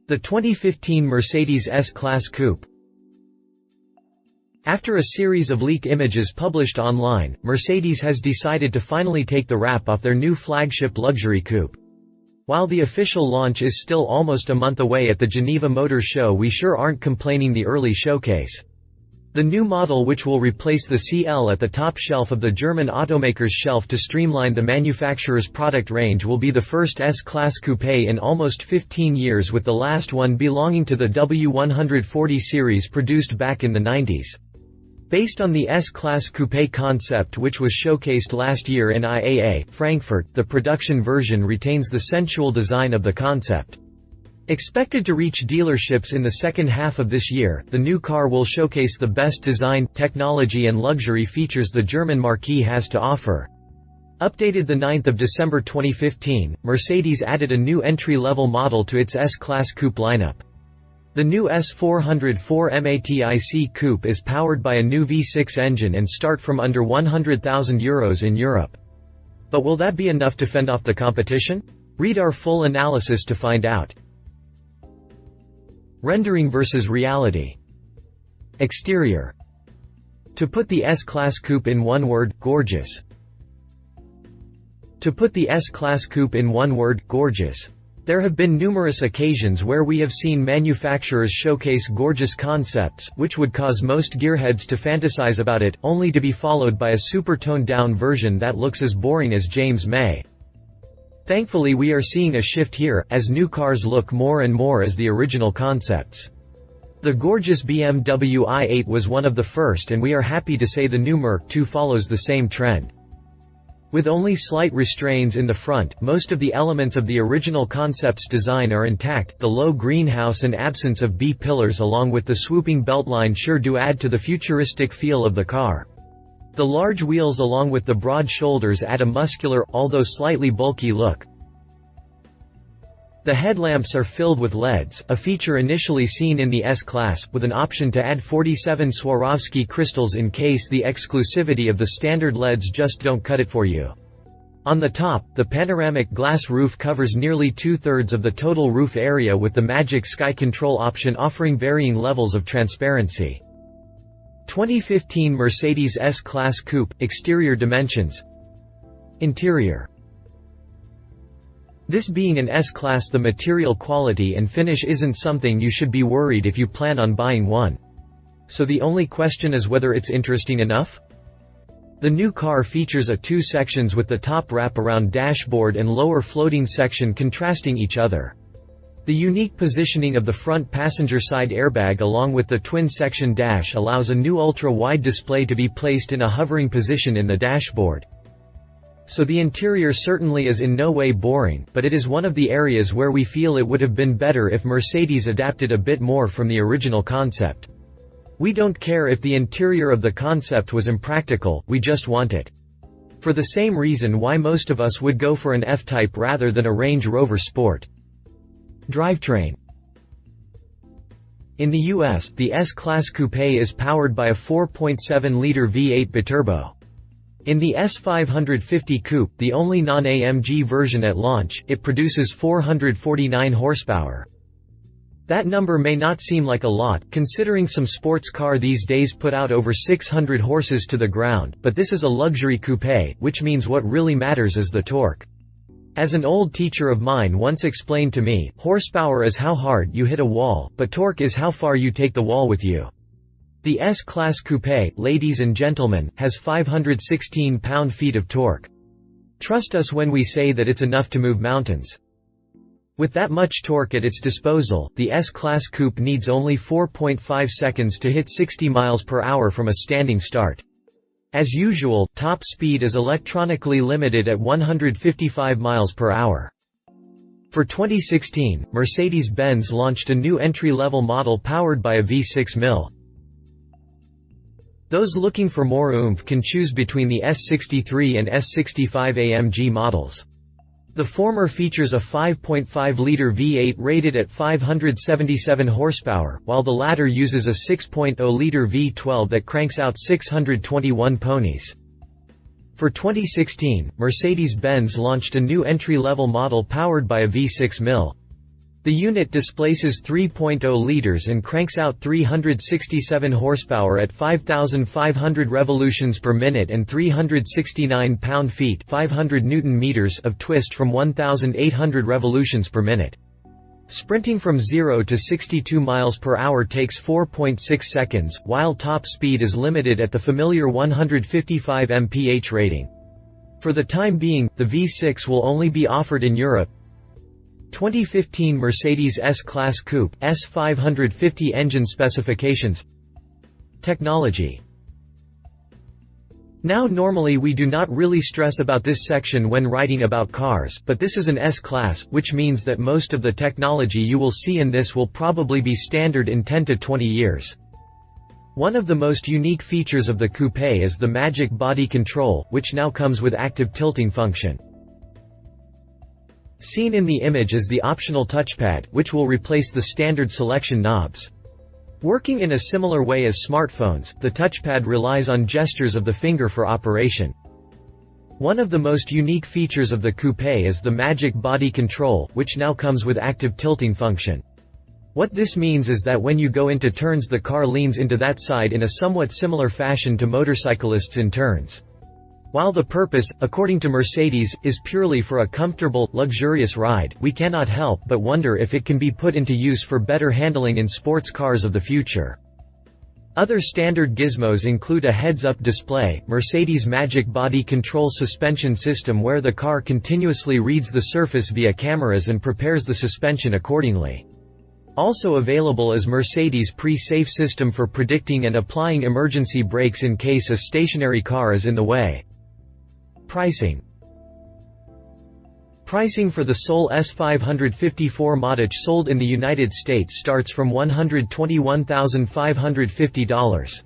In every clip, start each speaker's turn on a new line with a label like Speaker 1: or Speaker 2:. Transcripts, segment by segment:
Speaker 1: The 2015 Mercedes S-Class Coupe. After a series of leaked images published online, Mercedes has decided to finally take the wrap off their new flagship luxury coupe. While the official launch is still almost a month away at the Geneva Motor Show, we sure aren't complaining the early showcase. The new model, which will replace the CL at the top shelf of the German automaker's shelf to streamline the manufacturer's product range, will be the first S-Class Coupe in almost 15 years, with the last one belonging to the W140 series produced back in the 90s. Based on the S-Class Coupé Concept, which was showcased last year in IAA, Frankfurt, the production version retains the sensual design of the concept. Expected to reach dealerships in the second half of this year, the new car will showcase the best design, technology and luxury features the German marquee has to offer. Updated 9 December 2015, Mercedes added a new entry-level model to its S-Class Coupe lineup. The new S404 MATIC Coupe is powered by a new V6 engine and start from under €100,000 in Europe. But will that be enough to fend off the competition? Read our full analysis to find out. Rendering versus reality. Exterior. To put the S-Class Coupe in one word, gorgeous. To put the S-Class Coupe in one word, gorgeous. There have been numerous occasions where we have seen manufacturers showcase gorgeous concepts, which would cause most gearheads to fantasize about it, only to be followed by a super toned-down version that looks as boring as James May. Thankfully, we are seeing a shift here, as new cars look more and more as the original concepts. The gorgeous BMW i8 was one of the first, and we are happy to say the new Merc 2 follows the same trend. With only slight restraints in the front, most of the elements of the original concept's design are intact. The low greenhouse and absence of B-pillars along with the swooping beltline sure do add to the futuristic feel of the car. The large wheels along with the broad shoulders add a muscular, although slightly bulky look. The headlamps are filled with LEDs, a feature initially seen in the S-Class, with an option to add 47 Swarovski crystals in case the exclusivity of the standard LEDs just don't cut it for you. On the top, the panoramic glass roof covers nearly two-thirds of the total roof area, with the Magic Sky Control option offering varying levels of transparency. 2015 Mercedes S-Class Coupe. Exterior dimensions. Interior. This being an S-Class, the material quality and finish isn't something you should be worried if you plan on buying one. So the only question is whether it's interesting enough? The new car features a two sections with the top wrap-around dashboard and lower floating section contrasting each other. The unique positioning of the front passenger side airbag along with the twin-section dash allows a new ultra-wide display to be placed in a hovering position in the dashboard. So the interior certainly is in no way boring, but it is one of the areas where we feel it would have been better if Mercedes adapted a bit more from the original concept. We don't care if the interior of the concept was impractical, we just want it. For the same reason why most of us would go for an F-Type rather than a Range Rover Sport. Drivetrain. In the US, the S-Class Coupé is powered by a 4.7-liter V8 biturbo. In the S550 Coupe, the only non-AMG version at launch, it produces 449 horsepower. That number may not seem like a lot, considering some sports car these days put out over 600 horses to the ground, but this is a luxury coupé, which means what really matters is the torque. As an old teacher of mine once explained to me, horsepower is how hard you hit a wall, but torque is how far you take the wall with you. The S-Class Coupé, ladies and gentlemen, has 516 pound-feet of torque. Trust us when we say that it's enough to move mountains. With that much torque at its disposal, the S-Class Coupe needs only 4.5 seconds to hit 60 miles per hour from a standing start. As usual, top speed is electronically limited at 155 miles per hour. For 2016, Mercedes-Benz launched a new entry-level model powered by a V6 mill. Those looking for more oomph can choose between the S63 and S65 AMG models. The former features a 5.5-liter V8 rated at 577 horsepower, while the latter uses a 6.0-liter V12 that cranks out 621 ponies. For 2016, Mercedes-Benz launched a new entry-level model powered by a V6 mill. The unit displaces 3.0 liters and cranks out 367 horsepower at 5,500 revolutions per minute and 369 pound-feet (500 Newton-meters) of twist from 1,800 revolutions per minute. Sprinting from 0 to 62 miles per hour takes 4.6 seconds, while top speed is limited at the familiar 155 mph rating. For the time being, the V6 will only be offered in Europe. 2015 Mercedes S-Class Coupe S550 engine specifications. Technology. Now normally we do not really stress about this section when writing about cars, but this is an S-Class, which means that most of the technology you will see in this will probably be standard in 10 to 20 years. One of the most unique features of the coupe is the magic body control, which now comes with active tilting function. Seen in the image is the optional touchpad, which will replace the standard selection knobs. Working in a similar way as smartphones, the touchpad relies on gestures of the finger for operation. One of the most unique features of the coupe is the magic body control, which now comes with active tilting function. What this means is that when you go into turns, the car leans into that side in a somewhat similar fashion to motorcyclists in turns. While the purpose, according to Mercedes, is purely for a comfortable, luxurious ride, we cannot help but wonder if it can be put into use for better handling in sports cars of the future. Other standard gizmos include a heads-up display, Mercedes Magic Body Control suspension system where the car continuously reads the surface via cameras and prepares the suspension accordingly. Also available is Mercedes Pre-Safe system for predicting and applying emergency brakes in case a stationary car is in the way. Pricing. Pricing for the Soul S554 Modic sold in the United States starts from $121,550.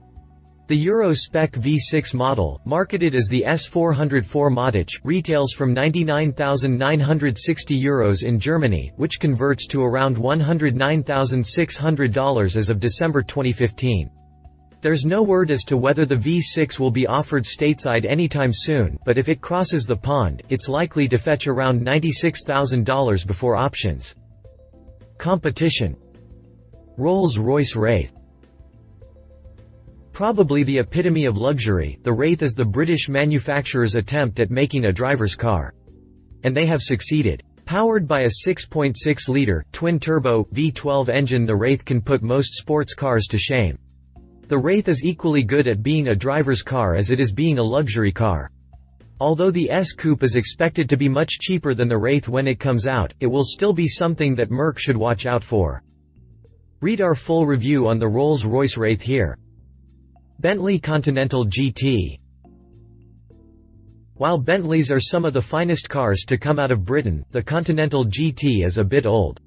Speaker 1: The Euro Spec V6 model, marketed as the S404 Modic, retails from €99,960 in Germany, which converts to around $109,600 as of December 2015. There's no word as to whether the V6 will be offered stateside anytime soon, but if it crosses the pond, it's likely to fetch around $96,000 before options. Competition. Rolls-Royce Wraith. Probably the epitome of luxury, the Wraith is the British manufacturer's attempt at making a driver's car. And they have succeeded. Powered by a 6.6-liter, twin-turbo, V12 engine, the Wraith can put most sports cars to shame. The Wraith is equally good at being a driver's car as it is being a luxury car. Although the S-Coupe is expected to be much cheaper than the Wraith when it comes out, it will still be something that Merc should watch out for. Read our full review on the Rolls-Royce Wraith here. Bentley Continental GT. While Bentleys are some of the finest cars to come out of Britain, the Continental GT is a bit old.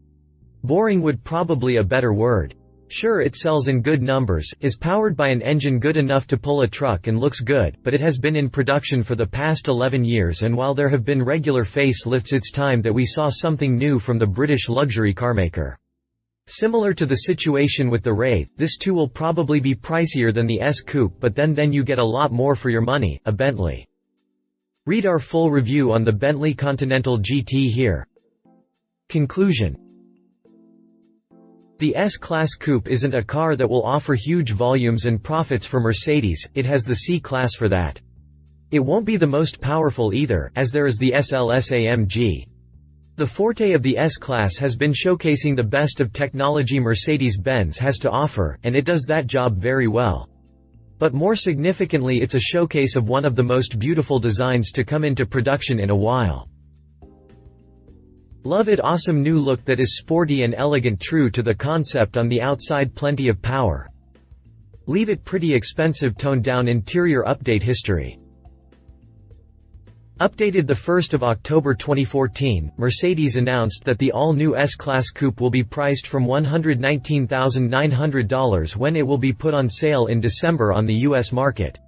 Speaker 1: Boring would probably a better word. Sure, it sells in good numbers, is powered by an engine good enough to pull a truck and looks good, but it has been in production for the past 11 years, and while there have been regular facelifts, it's time that we saw something new from the British luxury carmaker. Similar to the situation with the Wraith, this too will probably be pricier than the S-Coupe, but then you get a lot more for your money, a Bentley. Read our full review on the Bentley Continental GT here. Conclusion. The S-Class Coupe isn't a car that will offer huge volumes and profits for Mercedes, it has the C-Class for that. It won't be the most powerful either, as there is the SLS-AMG. The forte of the S-Class has been showcasing the best of technology Mercedes-Benz has to offer, and it does that job very well. But more significantly, it's a showcase of one of the most beautiful designs to come into production in a while. Love it, awesome new look that is sporty and elegant, true to the concept on the outside, plenty of power. Leave it pretty expensive, toned down interior. Update history. Updated 1 October 2014, Mercedes announced that the all-new S-Class Coupe will be priced from $119,900 when it will be put on sale in December on the US market.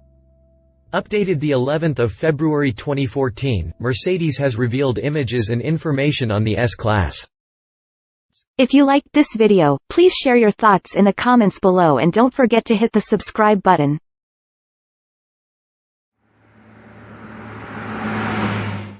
Speaker 1: Updated the 11th of February 2014, Mercedes has revealed images and information on the S-Class.
Speaker 2: If you liked this video, please share your thoughts in the comments below and don't forget to hit the subscribe button.